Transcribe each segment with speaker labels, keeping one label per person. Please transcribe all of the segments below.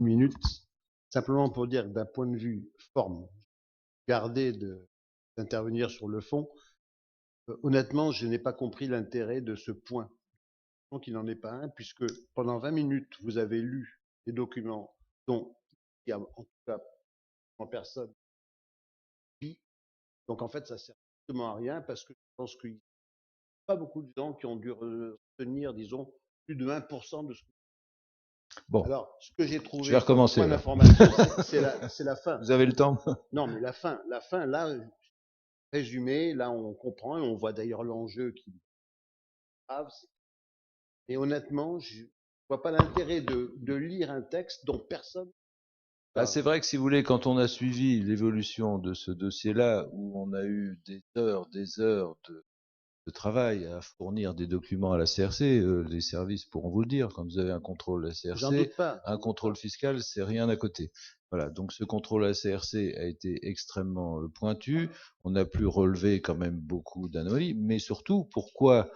Speaker 1: une minute, simplement pour dire que d'un point de vue forme, garder d'intervenir sur le fond. Honnêtement, je n'ai pas compris l'intérêt de ce point. Donc il n'en est pas un, puisque pendant 20 minutes, vous avez lu des documents dont il y a en tout cas en personne. Donc en fait, ça sert strictement à rien, parce que je pense qu'il n'y a pas beaucoup de gens qui ont dû retenir, disons, plus de 1% de ce que...
Speaker 2: Bon,
Speaker 1: Alors, ce que j'ai
Speaker 2: je vais
Speaker 1: trouvé comme
Speaker 2: recommencer
Speaker 1: point
Speaker 2: là.
Speaker 1: d'information, c'est la fin.
Speaker 2: Vous avez le temps?
Speaker 1: Non, mais la fin, là, résumé, là, on comprend et on voit d'ailleurs l'enjeu qui est grave. Et honnêtement, je vois pas l'intérêt de lire un texte dont personne
Speaker 2: Bah,
Speaker 1: parle.
Speaker 2: c'est vrai que si vous voulez, quand on a suivi l'évolution de ce dossier-là, où on a eu des heures de travail à fournir des documents à la CRC, les services pourront vous le dire, quand vous avez un contrôle à la
Speaker 1: J'en
Speaker 2: CRC,
Speaker 1: doute pas.
Speaker 2: un contrôle fiscal, c'est rien à côté. Voilà, donc ce contrôle à la CRC a été extrêmement pointu, on a pu relever quand même beaucoup d'anomalies, mais surtout, pourquoi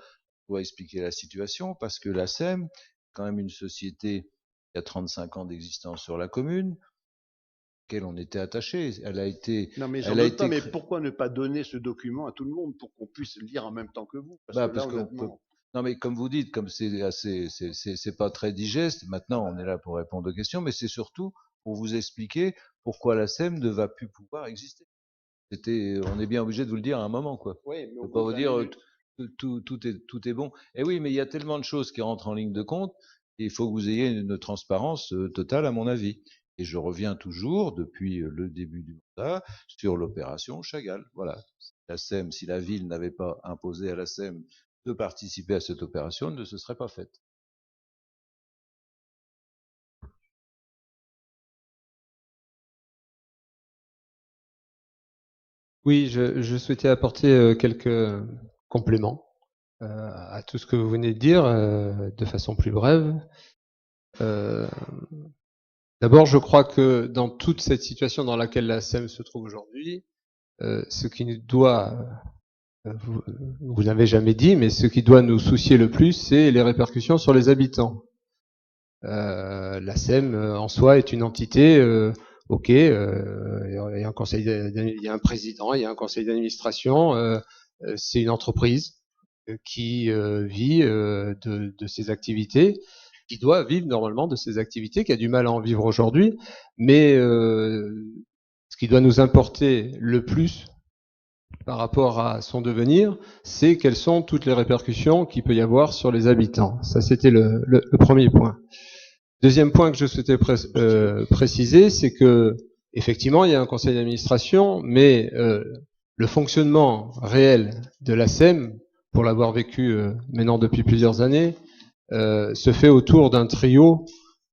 Speaker 2: on doit expliquer la situation? Parce que la SEM, quand même une société qui a 35 ans d'existence sur la commune, auquel on était attaché.
Speaker 1: Non, mais j'en
Speaker 2: Elle a
Speaker 1: doute pas.
Speaker 2: été
Speaker 1: Mais
Speaker 2: créée.
Speaker 1: pourquoi ne pas donner ce document à tout le monde pour qu'on puisse le lire en même temps que vous? Parce que
Speaker 2: Bah,
Speaker 1: là,
Speaker 2: parce qu'on peut.
Speaker 1: honnêtement,
Speaker 2: Non, mais comme vous dites, comme c'est pas très digeste. Maintenant, on est là pour répondre aux questions, mais c'est surtout pour vous expliquer pourquoi la SEM ne va plus pouvoir exister. On est bien obligé de vous le dire à un moment, quoi.
Speaker 1: oui, mais
Speaker 2: Je
Speaker 1: au
Speaker 2: peux pas
Speaker 1: bout de
Speaker 2: vous
Speaker 1: 20
Speaker 2: dire
Speaker 1: minutes.
Speaker 2: tout est bon. Et oui, mais il y a tellement de choses qui rentrent en ligne de compte. Il faut que vous ayez une transparence totale, à mon avis. Et je reviens toujours, depuis le début du mandat, sur l'opération Chagall. Voilà. La SEM, si la ville n'avait pas imposé à la SEM de participer à cette opération, elle ne se serait pas faite.
Speaker 3: Oui, je souhaitais apporter quelques compléments à tout ce que vous venez de dire de façon plus brève. D'abord, je crois que dans toute cette situation dans laquelle la SEM se trouve aujourd'hui, ce qui nous doit, vous n'avez jamais dit, mais ce qui doit nous soucier le plus, c'est les répercussions sur les habitants. La SEM en soi est une entité, ok, il y a un conseil, il y a un président, il y a un conseil d'administration, c'est une entreprise qui vit de ses activités, qui doit vivre normalement de ses activités, qui a du mal à en vivre aujourd'hui, mais ce qui doit nous importer le plus par rapport à son devenir, c'est quelles sont toutes les répercussions qu'il peut y avoir sur les habitants. Ça, c'était le premier point. Deuxième point que je souhaitais préciser, c'est que effectivement, il y a un conseil d'administration, mais le fonctionnement réel de la SEM, pour l'avoir vécu maintenant depuis plusieurs années, se fait autour d'un trio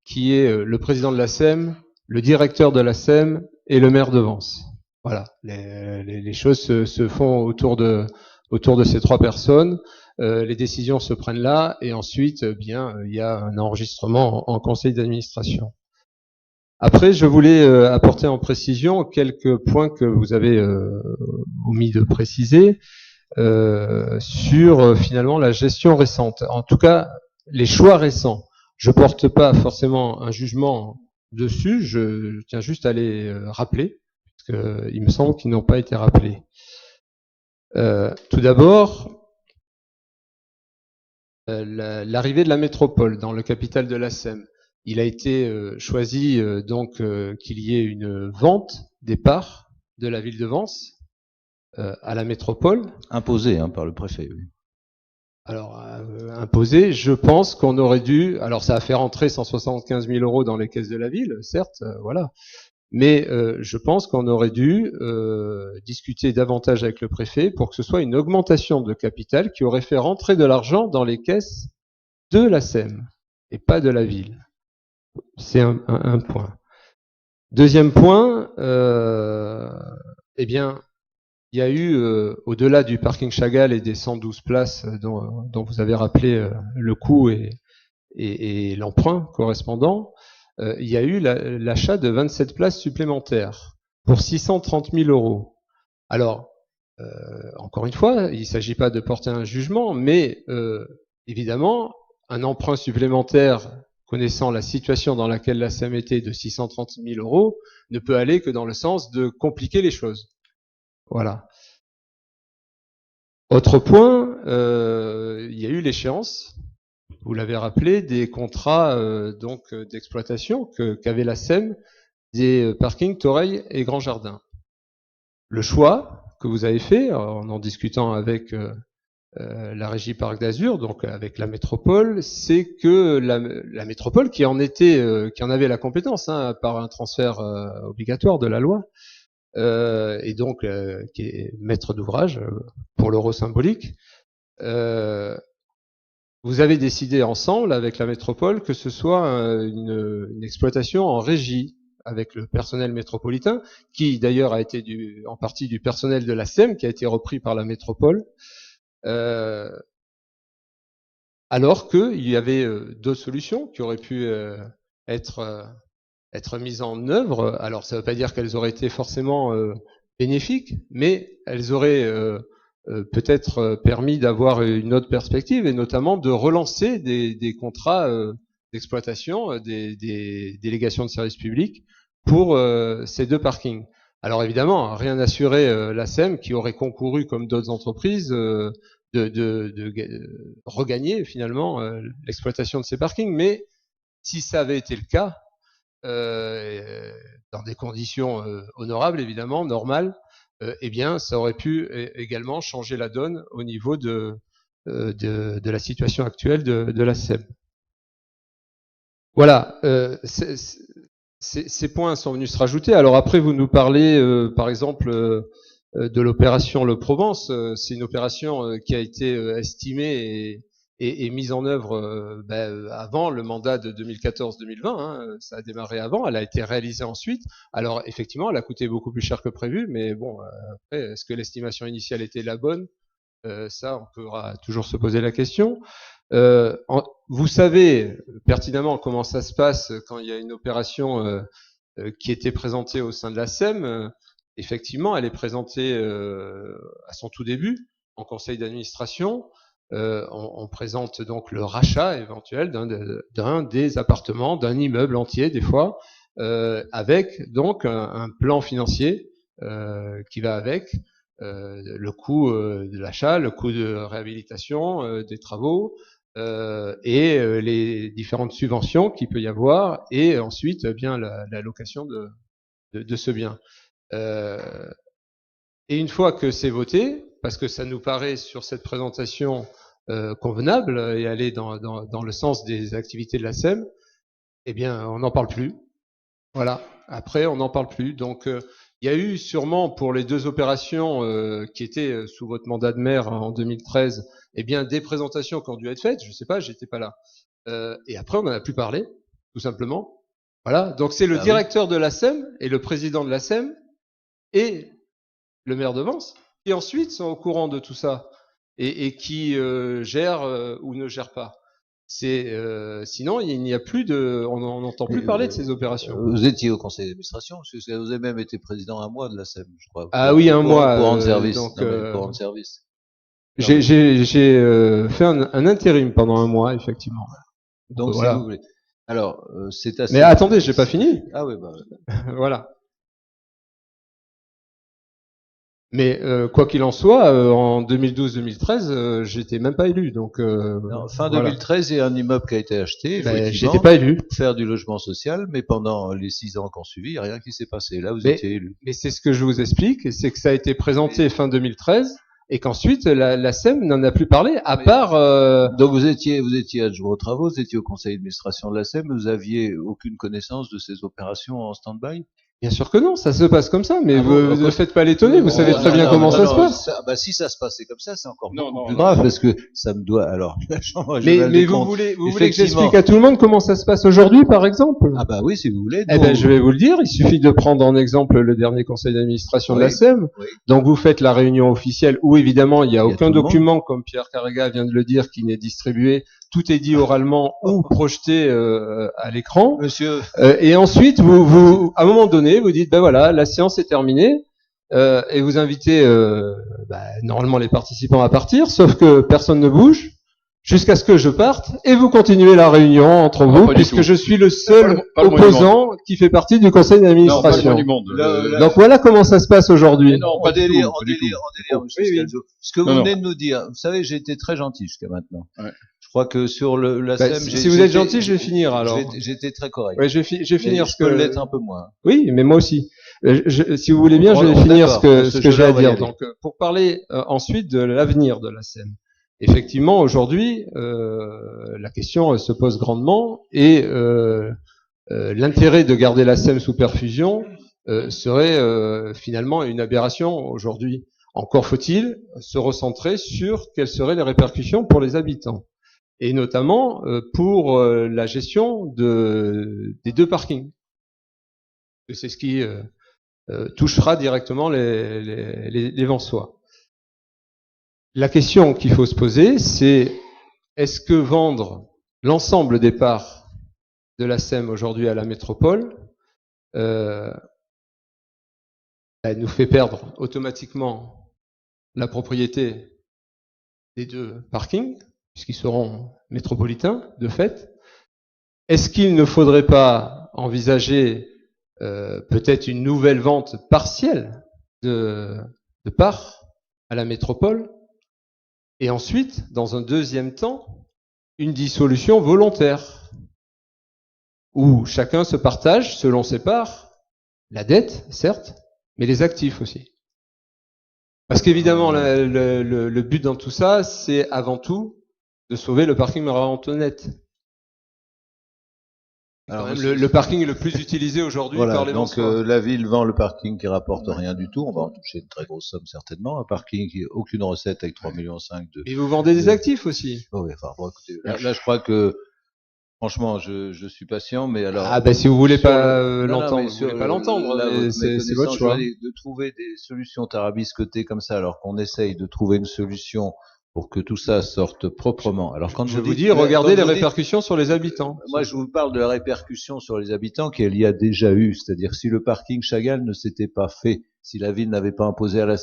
Speaker 3: qui est le président de la SEM, le directeur de la SEM et le maire de Vence. Voilà, les choses se font autour de ces trois personnes. Les décisions se prennent là, et ensuite, bien, il y a un enregistrement en conseil d'administration. Après, je voulais apporter en précision quelques points que vous avez omis de préciser sur finalement la gestion récente. En tout cas, les choix récents. Je porte pas forcément un jugement dessus, je tiens juste à les rappeler, parce qu'il me semble qu'ils n'ont pas été rappelés. Tout d'abord, l'arrivée de la métropole dans le capital de la SEM. Il a été choisi donc qu'il y ait une vente des parts de la ville de Vence à la métropole.
Speaker 2: Imposé par le préfet, oui.
Speaker 3: Alors, imposé, je pense qu'on aurait dû... Alors, ça a fait rentrer 175 000 euros dans les caisses de la ville, certes, voilà. Mais je pense qu'on aurait dû discuter davantage avec le préfet pour que ce soit une augmentation de capital qui aurait fait rentrer de l'argent dans les caisses de la SEM et pas de la ville. C'est un point. Deuxième point, eh bien, il y a eu, au-delà du parking Chagall et des 112 places dont vous avez rappelé le coût et l'emprunt correspondant, il y a eu l'achat de 27 places supplémentaires pour 630 000 euros. Alors, encore une fois, il ne s'agit pas de porter un jugement, mais évidemment, un emprunt supplémentaire connaissant la situation dans laquelle la SEM était de 630 000 euros, ne peut aller que dans le sens de compliquer les choses. Voilà. Autre point, il y a eu l'échéance, vous l'avez rappelé, des contrats donc d'exploitation qu'avait la SEM des parkings Toreil et Grand Jardin. Le choix que vous avez fait en discutant avec la régie Parc d'Azur, donc avec la métropole, c'est que la métropole qui en avait la compétence par un transfert obligatoire de la loi, et donc qui est maître d'ouvrage pour l'euro symbolique, vous avez décidé ensemble avec la métropole que ce soit une exploitation en régie avec le personnel métropolitain, qui d'ailleurs a été en partie du personnel de la SEM, qui a été repris par la métropole, alors qu'il y avait d'autres solutions qui auraient pu être mises en œuvre. Alors ça ne veut pas dire qu'elles auraient été forcément bénéfiques, mais elles auraient peut-être permis d'avoir une autre perspective, et notamment de relancer des contrats d'exploitation, des délégations de services publics pour ces deux parkings. Alors évidemment, rien n'assurait la SEM, qui aurait concouru comme d'autres entreprises, de regagner finalement l'exploitation de ces parkings. Mais si ça avait été le cas, dans des conditions honorables, évidemment, normales, eh bien, ça aurait pu également changer la donne au niveau de la situation actuelle de la SEM. Voilà, ces points sont venus se rajouter. Alors après, vous nous parlez, par exemple, de l'opération Le Provence. C'est une opération qui a été estimée et mise en œuvre avant le mandat de 2014-2020. Ça a démarré avant, elle a été réalisée ensuite. Alors effectivement, elle a coûté beaucoup plus cher que prévu, mais bon, après, est-ce que l'estimation initiale était la bonne? Ça, on pourra toujours se poser la question. Vous savez pertinemment comment ça se passe quand il y a une opération qui était présentée au sein de la SEM. Effectivement, elle est présentée à son tout début en conseil d'administration. On présente donc le rachat éventuel d'un des appartements, d'un immeuble entier des fois, avec donc un plan financier qui va avec le coût de l'achat, le coût de réhabilitation des travaux, et les différentes subventions qu'il peut y avoir, et ensuite bien la location de ce bien. Et une fois que c'est voté, parce que ça nous paraît sur cette présentation convenable et aller dans le sens des activités de la SEM, eh bien on n'en parle plus. Voilà, après on n'en parle plus. Donc il y a eu sûrement pour les deux opérations qui étaient sous votre mandat de maire en 2013, eh bien des présentations qui ont dû être faites, je sais pas, j'étais pas là. Et après on n'en a plus parlé, tout simplement. Voilà, donc c'est le directeur de la SEM et le président de la SEM et le maire de Vence qui ensuite sont au courant de tout ça et qui gèrent ou ne gèrent pas. Sinon il n'y a plus on n'entend plus parler de ces opérations.
Speaker 2: Vous étiez au conseil d'administration, parce que vous avez même été président un mois de la SEM, je crois.
Speaker 3: Ah oui, un mois.
Speaker 2: Pour rendre service.
Speaker 3: Donc,
Speaker 2: pour rendre service.
Speaker 3: J'ai fait un intérim pendant un mois, effectivement.
Speaker 2: Donc
Speaker 3: voilà.
Speaker 2: Si vous voulez. Alors, c'est assez.
Speaker 3: Mais attendez, j'ai pas fini.
Speaker 2: Ah oui, bah.
Speaker 3: Voilà. Mais quoi qu'il en soit, en 2012-2013, j'étais même pas élu, donc.
Speaker 2: Non, fin 2013, il y a un immeuble qui a été acheté.
Speaker 3: J'étais pas élu.
Speaker 2: Pour faire du logement social, mais pendant les 6 ans qu'on suivi, il n'y a rien qui s'est passé. Là, vous étiez élu. Mais
Speaker 3: c'est ce que je vous explique, c'est que ça a été présenté fin 2013. Et qu'ensuite la SEM n'en a plus parlé, à part.
Speaker 2: Donc vous étiez adjoint aux travaux, vous étiez au conseil d'administration de la SEM, vous aviez aucune connaissance de ces opérations en stand-by?
Speaker 3: Bien sûr que non, ça se passe comme ça, mais vous ne faites pas l'étonner, vous savez très bien comment ça se passe.
Speaker 2: Si ça se passait comme ça, c'est encore plus grave, parce que ça me doit, alors, la chambre
Speaker 3: mais vous voulez que j'explique à tout le monde comment ça se passe aujourd'hui, par exemple?
Speaker 2: Ah bah oui, si vous voulez.
Speaker 3: Eh ben, je vais vous le dire, il suffit de prendre en exemple le dernier conseil d'administration de la SEM. Oui. Donc vous faites la réunion officielle où évidemment il n'y a aucun document, comme Pierre Carrega vient de le dire, qui n'est distribué. Tout est dit oralement ou projeté à l'écran.
Speaker 2: Monsieur.
Speaker 3: Et ensuite, vous, à un moment donné, vous dites, ben voilà, la séance est terminée, et vous invitez normalement les participants à partir, sauf que personne ne bouge. jusqu'à ce que je parte, et vous continuez la réunion entre vous,
Speaker 4: pas du
Speaker 3: puisque
Speaker 4: tout.
Speaker 3: je suis le seul
Speaker 4: Pas le monument.
Speaker 3: opposant qui fait partie du conseil
Speaker 4: Non, pas le
Speaker 3: d'administration.
Speaker 4: monument.
Speaker 3: Donc voilà comment ça se passe aujourd'hui.
Speaker 4: Mais non,
Speaker 2: On
Speaker 4: pas du
Speaker 2: délire,
Speaker 4: tout,
Speaker 2: on
Speaker 4: pas du
Speaker 2: délire,
Speaker 4: tout.
Speaker 2: on délire, monsieur
Speaker 3: Oui, oui.
Speaker 2: Scalzo. Ce que vous
Speaker 4: Non,
Speaker 2: venez de nous dire, vous savez, j'ai été très gentil jusqu'à maintenant.
Speaker 4: Ouais.
Speaker 2: Je crois que sur la
Speaker 3: Bah,
Speaker 2: SEM,
Speaker 3: si vous êtes gentil, je vais finir alors.
Speaker 2: J'étais très correct.
Speaker 3: Ouais, je vais finir
Speaker 2: Mais
Speaker 3: ce
Speaker 2: je peux
Speaker 3: que.
Speaker 2: l'être un peu moins.
Speaker 3: Oui, mais moi aussi. Si vous voulez bien, je vais
Speaker 2: On est
Speaker 3: finir
Speaker 2: d'accord,
Speaker 3: ce
Speaker 2: dans ce
Speaker 3: que j'ai
Speaker 2: jeu-là,
Speaker 3: à
Speaker 2: on va y
Speaker 3: dire.
Speaker 2: aller.
Speaker 3: Donc, pour parler ensuite de l'avenir de la SEM. Effectivement, aujourd'hui, la question se pose grandement et l'intérêt de garder la SEM sous perfusion serait finalement une aberration aujourd'hui. Encore faut-il se recentrer sur quelles seraient les répercussions pour les habitants et notamment pour la gestion des deux parkings. C'est ce qui touchera directement les Vensois. La question qu'il faut se poser, c'est est-ce que vendre l'ensemble des parts de la SEM aujourd'hui à la métropole nous fait perdre automatiquement la propriété des deux parkings, puisqu'ils seront métropolitains de fait. Est-ce qu'il ne faudrait pas envisager peut-être une nouvelle vente partielle de parts à la métropole et ensuite, dans un deuxième temps, une dissolution volontaire où chacun se partage selon ses parts, la dette, certes, mais les actifs aussi. Parce qu'évidemment, le but dans tout ça, c'est avant tout de sauver le parking Marie-Antoinette.
Speaker 2: Alors,
Speaker 3: Le parking le plus utilisé aujourd'hui
Speaker 2: voilà,
Speaker 3: par les
Speaker 2: donc
Speaker 3: Vensois.
Speaker 2: la ville vend le parking qui rapporte rien du tout. On va en toucher une très grosse somme certainement. Un parking qui n'a aucune recette avec 3,5 millions de...
Speaker 3: Et vous vendez des actifs aussi.
Speaker 2: Oh oui, enfin, bon, écoutez, là, je crois que, franchement, je suis patient, mais alors...
Speaker 3: Ah ben si vous voulez
Speaker 2: sur
Speaker 3: pas
Speaker 2: le- non, non,
Speaker 3: l'entendre,
Speaker 2: mais
Speaker 3: vous
Speaker 2: sur
Speaker 3: voulez pas
Speaker 2: le-
Speaker 3: l'entendre,
Speaker 2: là,
Speaker 3: mais
Speaker 2: votre
Speaker 3: c'est votre
Speaker 2: méconnaissance,
Speaker 3: choix.
Speaker 2: de trouver des solutions tarabiscotées comme ça, alors qu'on essaye de trouver une solution pour que tout ça sorte proprement. Alors quand
Speaker 3: Je
Speaker 2: vous
Speaker 3: vous
Speaker 2: dites,
Speaker 3: dis, regardez les
Speaker 2: quand vous dites-
Speaker 3: répercussions sur les habitants.
Speaker 2: moi, je vous parle de la répercussion sur les habitants qu'il y a déjà eu. C'est-à-dire, si le parking Chagall ne s'était pas fait, si la ville n'avait pas imposé à la